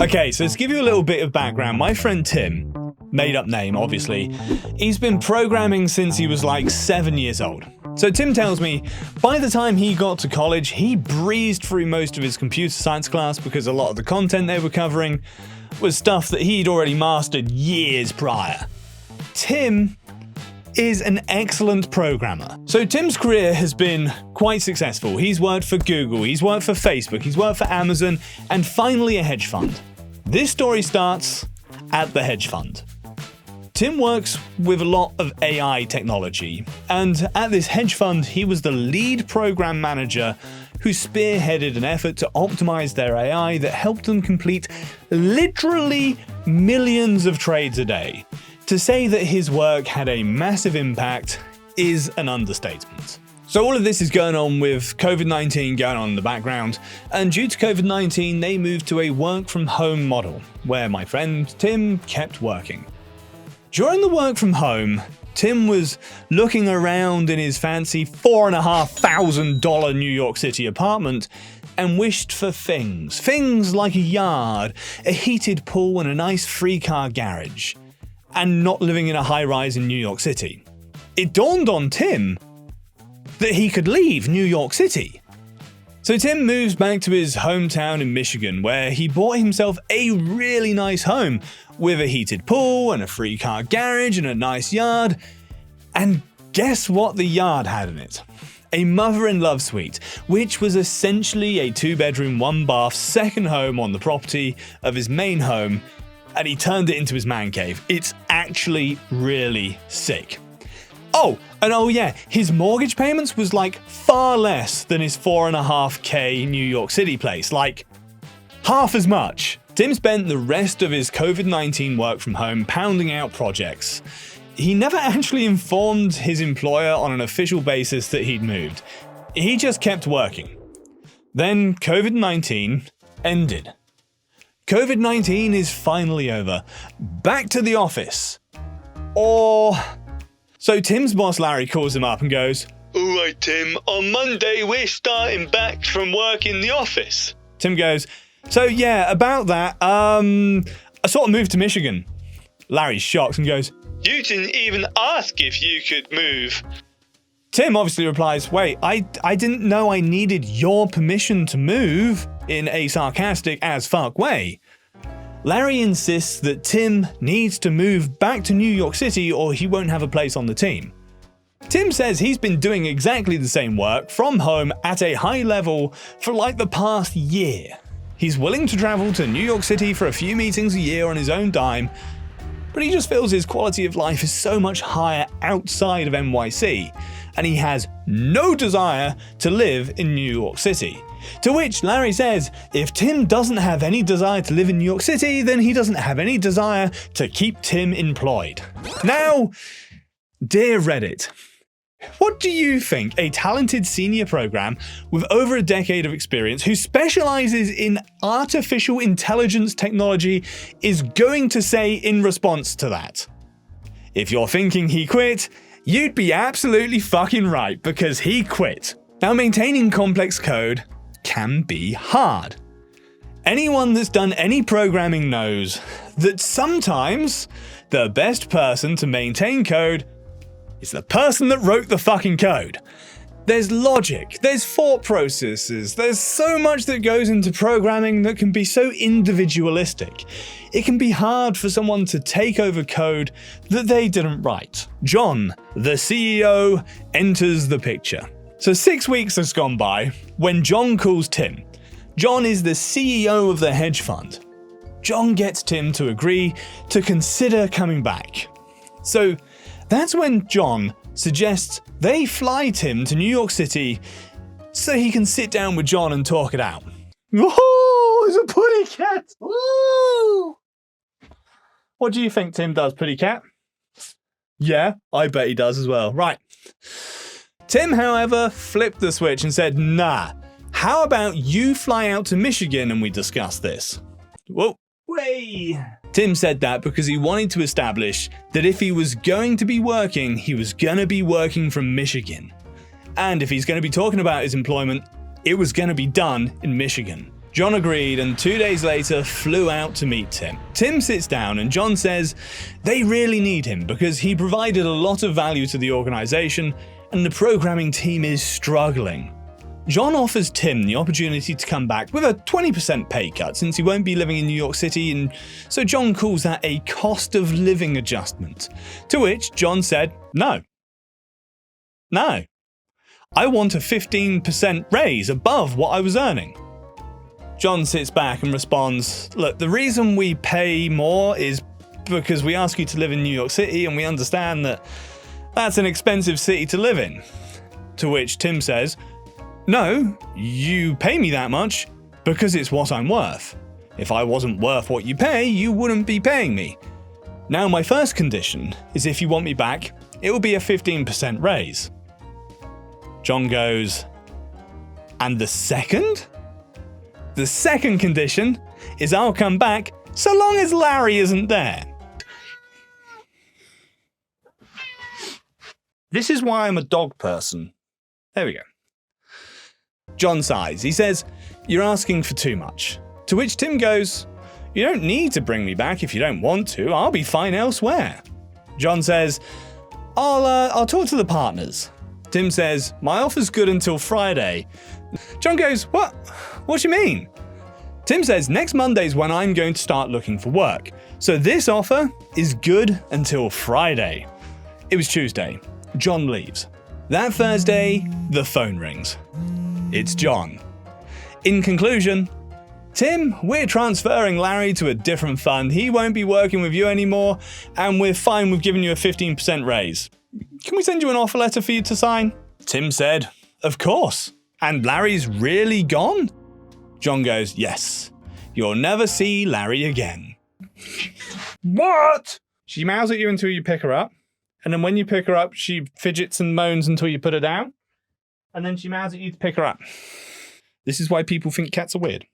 Okay, so to give you a little bit of background, my friend Tim, made up name obviously, he's been programming since he was like 7 years old. So Tim tells me, by the time he got to college, he breezed through most of his computer science class because a lot of the content they were covering was stuff that he'd already mastered years prior. Tim is an excellent programmer. So Tim's career has been quite successful. He's worked for Google, he's worked for Facebook, he's worked for Amazon, and finally a hedge fund. This story starts at the hedge fund. Tim works with a lot of AI technology, and at this hedge fund, he was the lead program manager who spearheaded an effort to optimize their AI that helped them complete literally millions of trades a day. To say that his work had a massive impact is an understatement. So all of this is going on with COVID-19 going on in the background, and due to COVID-19, they moved to a work-from-home model, where my friend Tim kept working. During the work from home, Tim was looking around in his fancy $4,500 New York City apartment and wished for things like a yard, a heated pool, and a nice free-car garage, and not living in a high-rise in New York City. It dawned on Tim that he could leave New York City. So Tim moves back to his hometown in Michigan, where he bought himself a really nice home with a heated pool and a free car garage and a nice yard. And guess what the yard had in it? A mother-in-love suite, which was essentially a 2-bedroom, 1-bath second home on the property of his main home, and he turned it into his man cave. It's actually really sick. Oh yeah, his mortgage payments was like far less than his $4.5K New York City place, like half as much. Tim spent the rest of his COVID-19 work from home pounding out projects. He never actually informed his employer on an official basis that he'd moved. He just kept working. Then COVID-19 ended. COVID-19 is finally over. Back to the office. So Tim's boss Larry calls him up and goes, "Alright Tim, on Monday we're starting back from work in the office." Tim goes, "So yeah, about that, I sort of moved to Michigan." Larry's shocked and goes, "You didn't even ask if you could move." Tim obviously replies, "Wait, I didn't know I needed your permission to move," in a sarcastic as fuck way. Larry insists that Tim needs to move back to New York City or he won't have a place on the team. Tim says he's been doing exactly the same work from home at a high level for like the past year. He's willing to travel to New York City for a few meetings a year on his own dime, but he just feels his quality of life is so much higher outside of NYC, and he has no desire to live in New York City. To which Larry says, if Tim doesn't have any desire to live in New York City, then he doesn't have any desire to keep Tim employed. Now, dear Reddit, what do you think a talented senior program with over a decade of experience who specializes in artificial intelligence technology is going to say in response to that? If you're thinking he quit, you'd be absolutely fucking right, because he quit. Now, maintaining complex code can be hard. Anyone that's done any programming knows that sometimes the best person to maintain code is the person that wrote the fucking code. There's logic, there's thought processes, there's so much that goes into programming that can be so individualistic. It can be hard for someone to take over code that they didn't write. John, the CEO, enters the picture. So 6 weeks has gone by when John calls Tim. John is the CEO of the hedge fund. John gets Tim to agree to consider coming back. So that's when John suggests they fly Tim to New York City so he can sit down with John and talk it out. Oh, it's a putty cat! Woo! What do you think Tim does, putty cat? Yeah, I bet he does as well. Right. Tim, however, flipped the switch and said, "Nah, how about you fly out to Michigan and we discuss this?" Whoa. Way. Tim said that because he wanted to establish that if he was going to be working, he was going to be working from Michigan. And if he's going to be talking about his employment, it was going to be done in Michigan. John agreed and 2 days later flew out to meet Tim. Tim sits down and John says they really need him because he provided a lot of value to the organization and the programming team is struggling. John offers Tim the opportunity to come back with a 20% pay cut since he won't be living in New York City, and so John calls that a cost of living adjustment. To which John said, No. I want a 15% raise above what I was earning. John sits back and responds, look, the reason we pay more is because we ask you to live in New York City and we understand that that's an expensive city to live in. To which Tim says, no, you pay me that much because it's what I'm worth. If I wasn't worth what you pay, you wouldn't be paying me. Now my first condition is if you want me back, it will be a 15% raise. John goes, and the second? The second condition is I'll come back so long as Larry isn't there. This is why I'm a dog person. There we go. John sighs. He says, you're asking for too much. To which Tim goes, you don't need to bring me back if you don't want to. I'll be fine elsewhere. John says, I'll talk to the partners. Tim says, my offer's good until Friday. John goes, what? What do you mean? Tim says, next Monday's when I'm going to start looking for work. So this offer is good until Friday. It was Tuesday. John leaves. That Thursday, the phone rings. It's John. In conclusion, Tim, we're transferring Larry to a different fund. He won't be working with you anymore, and we're fine with giving you a 15% raise. Can we send you an offer letter for you to sign? Tim said, of course. And Larry's really gone? John goes, yes. You'll never see Larry again. What? She meows at you until you pick her up. And then when you pick her up, she fidgets and moans until you put her down. And then she meows at you to pick her up. This is why people think cats are weird.